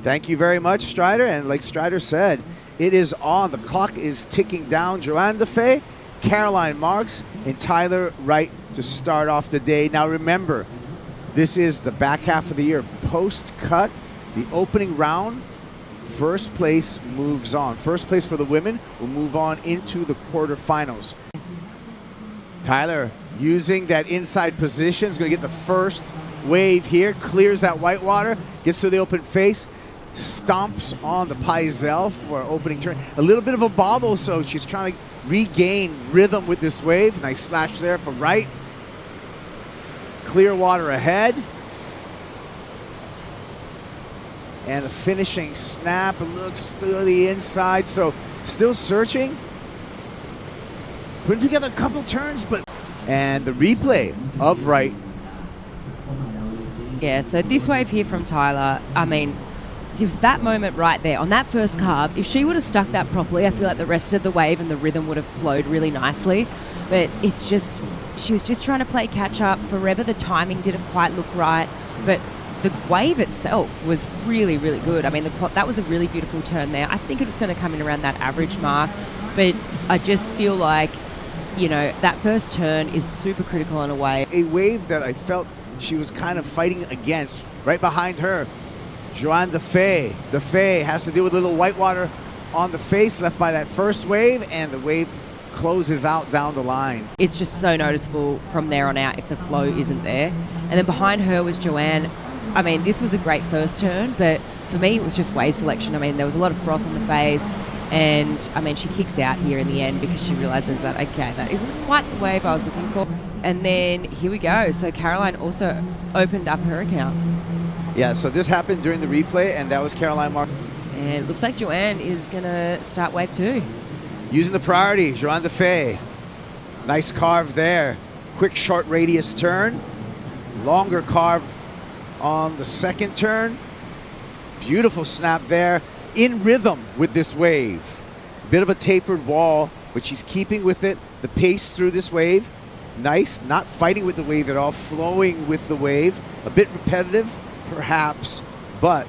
Thank you very much, Strider. And like Strider said, it is on. The clock is ticking down. Johanne Defay, Caroline Marks, and T.Wright to start off the day. Now remember, this is the back half of the year. Post-cut, the opening round, first place moves on. First place for the women will move on into the quarterfinals. Tyler using that inside position is going to get the first wave here. Clears that white water, gets to the open face, stomps on the Paisel for opening turn. A little bit of a bobble, so she's trying to regain rhythm with this wave. Nice slash there for Wright. Clear water ahead. And a finishing snap. It looks through the inside, so still searching. Putting together a couple turns, but... And the replay of Wright. Yeah, so this wave here from Tyler, I mean, it was that moment right there on that first carve. If she would have stuck that properly, I feel like the rest of the wave and the rhythm would have flowed really nicely. But it's just, she was just trying to play catch up. Forever the timing didn't quite look right. But the wave itself was really, really good. I mean, that was a really beautiful turn there. I think it's going to come in around that average mark. But I just feel like, you know, that first turn is super critical in a way. A wave that I felt she was kind of fighting against. Right behind her, Johanne Defay. Defay has to deal with a little white water on the face left by that first wave, and the wave closes out down the line. It's just so noticeable from there on out if the flow isn't there. And then behind her was Johanne. I mean, this was a great first turn, but for me it was just wave selection. I mean, there was a lot of froth on the face, and I mean, she kicks out here in the end because she realizes that, okay, that isn't quite the wave I was looking for. And then here we go. So Caroline also opened up her account. Yeah, so this happened during the replay, and that was Caroline Marks. And it looks like Johanne is going to start wave 2. Using the priority, Johanne Defay. Nice carve there. Quick, short radius turn. Longer carve on the second turn. Beautiful snap there. In rhythm with this wave. Bit of a tapered wall, but she's keeping with it. The pace through this wave. Nice, not fighting with the wave at all, flowing with the wave. A bit repetitive, perhaps, but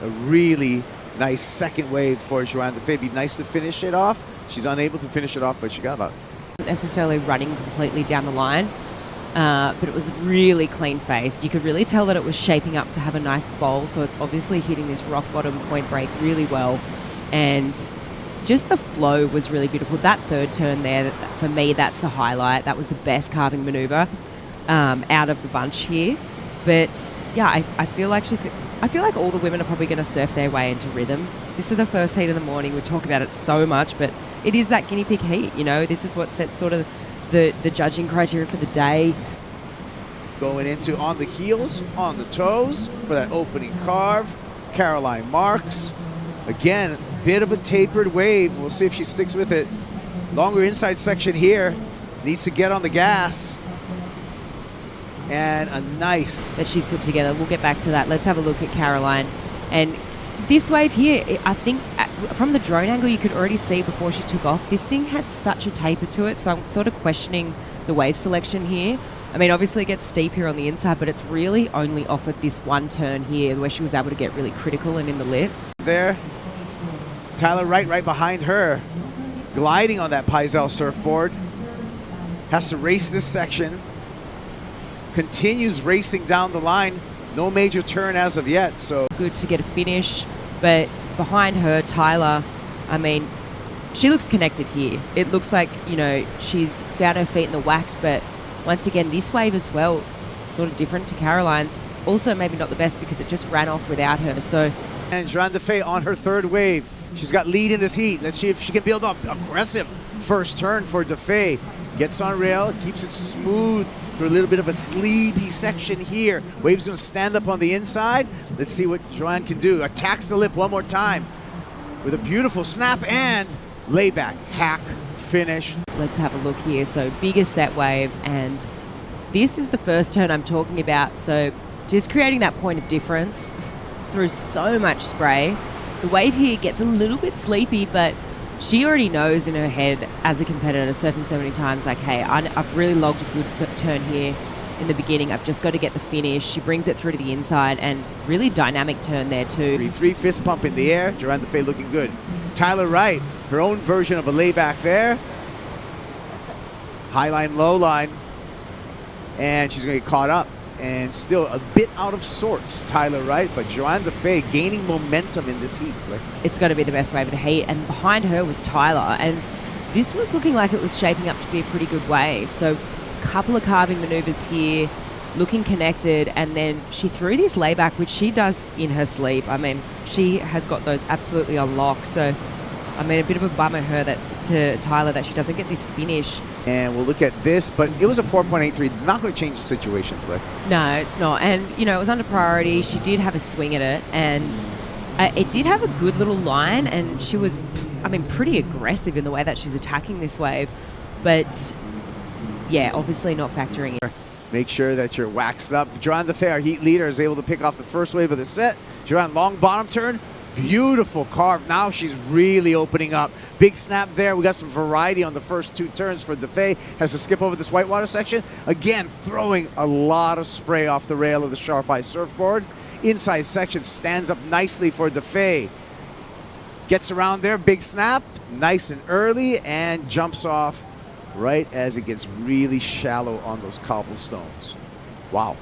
a really nice second wave for Johanne Defay. It'd be nice to finish it off. She's unable to finish it off, but she got about it. Necessarily running completely down the line, but it was really clean face. You could really tell that it was shaping up to have a nice bowl, so it's obviously hitting this rock bottom point break really well. And just the flow was really beautiful. That third turn there, for me, that's the highlight. That was the best carving maneuver out of the bunch here. But yeah, I feel like all the women are probably going to surf their way into rhythm. This is the first heat of the morning. We talk about it so much, but it is that guinea pig heat. You know, this is what sets sort of the judging criteria for the day. Going into on the heels, on the toes for that opening carve. Caroline Marks. Again, bit of a tapered wave. We'll see if she sticks with it. Longer inside section here. Needs to get on the gas. And a nice... that she's put together. We'll get back to that. Let's have a look at Caroline. And this wave here, I think from the drone angle, you could already see before she took off, this thing had such a taper to it. So I'm sort of questioning the wave selection here. I mean, obviously it gets steep here on the inside, but it's really only offered this one turn here where she was able to get really critical and in the lip. There, T.Wright right behind her, gliding on that Paisel surfboard. Has to race this section. Continues racing down the line. No major turn as of yet, so... Good to get a finish, but behind her, Tyler, I mean, she looks connected here. It looks like, you know, she's found her feet in the wax, but once again, this wave as well, sort of different to Caroline's. Also maybe not the best because it just ran off without her, so... And Johanne Defay on her third wave. She's got lead in this heat. Let's see if she can build up aggressive first turn for Defay. Gets on rail, keeps it smooth through a little bit of a sleepy section here. Wave's going to stand up on the inside. Let's see what Johanne can do. Attacks the lip one more time with a beautiful snap and layback, hack, finish. Let's have a look here. So bigger set wave, and this is the first turn I'm talking about. So just creating that point of difference through so much spray. The wave here gets a little bit sleepy, but she already knows in her head as a competitor surfing so many times, like, hey, I've really logged a good turn here. in the beginning. I've just got to get the finish. She brings it through to the inside, and really dynamic turn there too. 3-3 fist pump in the air. Johanne Defay looking good. T.Wright, her own version of a layback there. High line, low line. And she's going to get caught up. And still a bit out of sorts, T.Wright, but Johanne Defay gaining momentum in this heat. It's got to be the best wave of the heat, and behind her was Tyler, and this was looking like it was shaping up to be a pretty good wave. So a couple of carving maneuvers here, looking connected, and then she threw this layback, which she does in her sleep. I mean, she has got those absolutely on lock. So, I mean, a bit of a bummer to Tyler that she doesn't get this finish. And we'll look at this, but it was a 4.83. It's not going to change the situation, Flick. No, it's not. And, you know, it was under priority. She did have a swing at it, and it did have a good little line, and she was, I mean, pretty aggressive in the way that she's attacking this wave. But, yeah, obviously not factoring in. Make sure that you're waxed up. Johanne Defay, our heat leader, is able to pick off the first wave of the set. Johanne, long bottom turn. Beautiful carve. Now she's really opening up. Big snap there. We got some variety on the first two turns for Defay. Has to skip over this whitewater section. Again, throwing a lot of spray off the rail of the Sharp Eye surfboard. Inside section stands up nicely for Defay. Gets around there. Big snap. Nice and early. And jumps off right as it gets really shallow on those cobblestones. Wow.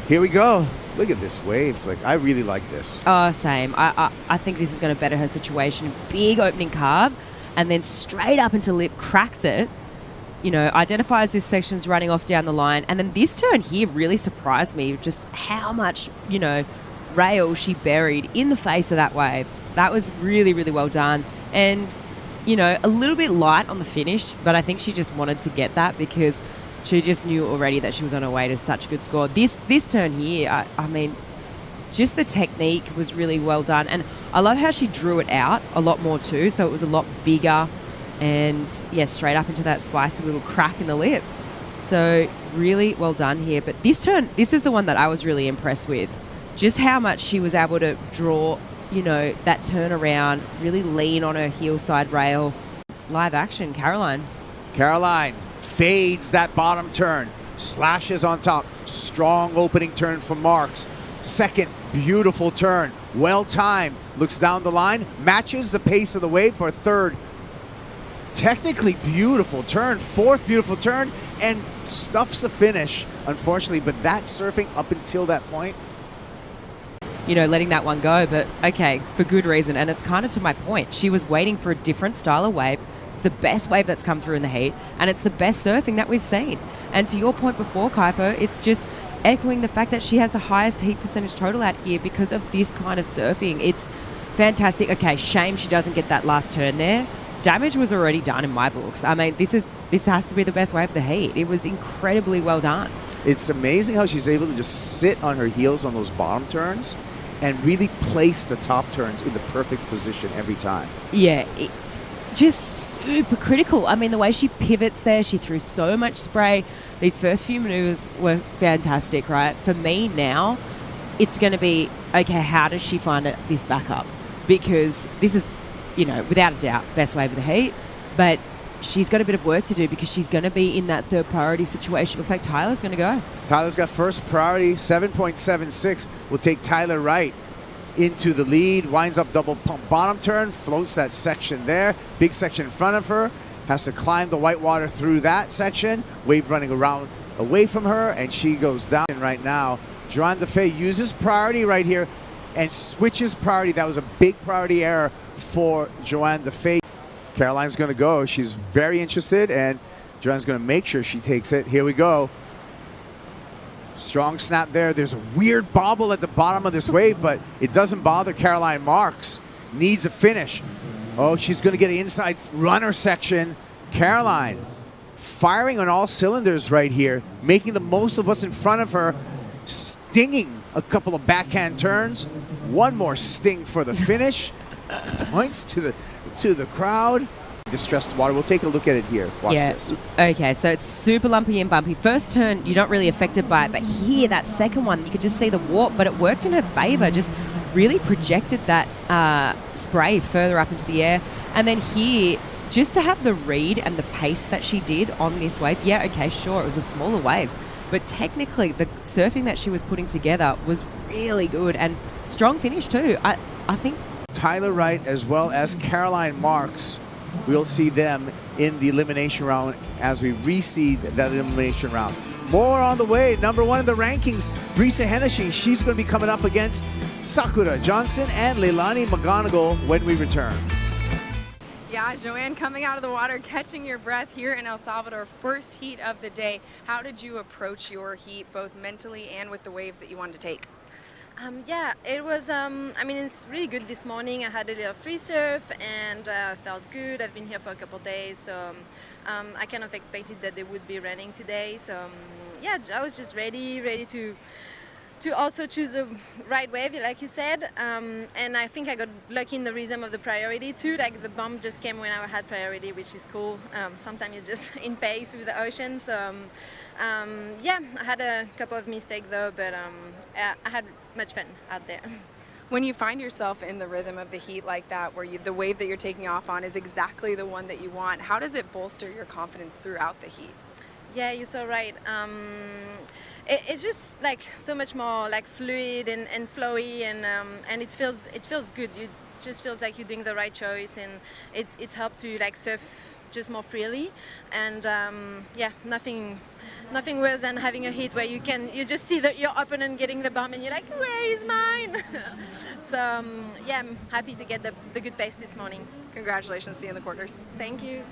Here we go. Look at this wave, Flick. I really like this. Oh, same. I think this is going to better her situation. Big opening carve, and then straight up into lip, cracks it. You know, identifies this section's running off down the line. And then this turn here really surprised me, just how much, you know, rail she buried in the face of that wave. That was really, really well done. And, you know, a little bit light on the finish, but I think she just wanted to get that because she just knew already that she was on her way to such a good score. This turn here, I mean, just the technique was really well done. And I love how she drew it out a lot more too. So it was a lot bigger and, yeah, straight up into that spicy little crack in the lip. So really well done here. But this turn, this is the one that I was really impressed with. Just how much she was able to draw, you know, that turn around, really lean on her heel side rail. Live action, Caroline. Caroline fades that bottom turn, slashes on top. Strong opening turn from Marks. Second, beautiful turn, well timed. Looks down the line, matches the pace of the wave for a third. Technically beautiful turn, fourth beautiful turn, and stuffs the finish, unfortunately. But that surfing up until that point, you know, letting that one go, but okay, for good reason. And it's kind of to my point. She was waiting for a different style of wave. It's the best wave that's come through in the heat, and it's the best surfing that we've seen. And to your point before, Kuiper, it's just echoing the fact that she has the highest heat percentage total out here because of this kind of surfing. It's fantastic. Okay, shame she doesn't get that last turn there. Damage was already done in my books. I mean, this has to be the best wave of the heat. It was incredibly well done. It's amazing how she's able to just sit on her heels on those bottom turns and really place the top turns in the perfect position every time. Yeah, just super critical. I mean, the way she pivots there, she threw so much spray. These first few maneuvers were fantastic, right? For me now, it's going to be, okay, how does she find this back up? Because this is, you know, without a doubt, best wave of the heat. But she's got a bit of work to do because she's going to be in that third priority situation. Looks like Tyler's going to go. Tyler's got first priority, 7.76. Will take T.Wright into the lead. Winds up double pump bottom turn, floats that section there. Big section in front of her. Has to climb the whitewater through that section. Wave running around away from her, and she goes down right now. Johanne Defay uses priority right here and switches priority. That was a big priority error for Johanne Defay. Caroline's going to go. She's very interested, and Johanne's going to make sure she takes it. Here we go. Strong snap there. There's a weird bobble at the bottom of this wave, but it doesn't bother Caroline Marks. Needs a finish. Oh, she's going to get an inside runner section. Caroline firing on all cylinders right here, making the most of what's in front of her, stinging a couple of backhand turns. One more sting for the finish. Points to the crowd. Distressed water. We'll take a look at it here. Watch this. Okay, so it's super lumpy and bumpy. First turn, you're not really affected by it, but here, that second one, you could just see the warp, but it worked in her favor. Just really projected that spray further up into the air. And then here, just to have the read and the pace that she did on this wave, yeah, okay, sure, it was a smaller wave. But technically, the surfing that she was putting together was really good and strong finish too. I think T.Wright as well as Caroline Marks, we'll see them in the elimination round as we reseed that elimination round. More on the way. Number 1 in the rankings, Brisa Hennessy. She's going to be coming up against Sakura Johnson and Leilani McGonigal when we return. Yeah, Johanne, coming out of the water, catching your breath here in El Salvador, first heat of the day. How did you approach your heat, both mentally and with the waves that you wanted to take? Yeah, it was, I mean, it's really good this morning. I had a little free surf and felt good. I've been here for a couple of days, so I kind of expected that they would be running today. So yeah, I was just ready to also choose the right wave, like you said. And I think I got lucky in the rhythm of the priority too. Like the bump just came when I had priority, which is cool. Sometimes you're just in pace with the ocean. So yeah, I had a couple of mistakes though, but I had much fun out there. When you find yourself in the rhythm of the heat like that, where the wave that you're taking off on is exactly the one that you want, how does it bolster your confidence throughout the heat? Yeah, you're so right. It's just like so much more like fluid and flowy, and it feels good. You just feels like you're doing the right choice, and it's helped to like surf just more freely. And yeah, nothing worse than having a hit where you just see your opponent getting the bump and you're like, where is mine? So yeah, I'm happy to get the good pace this morning. Congratulations, see you in the quarters. Thank you.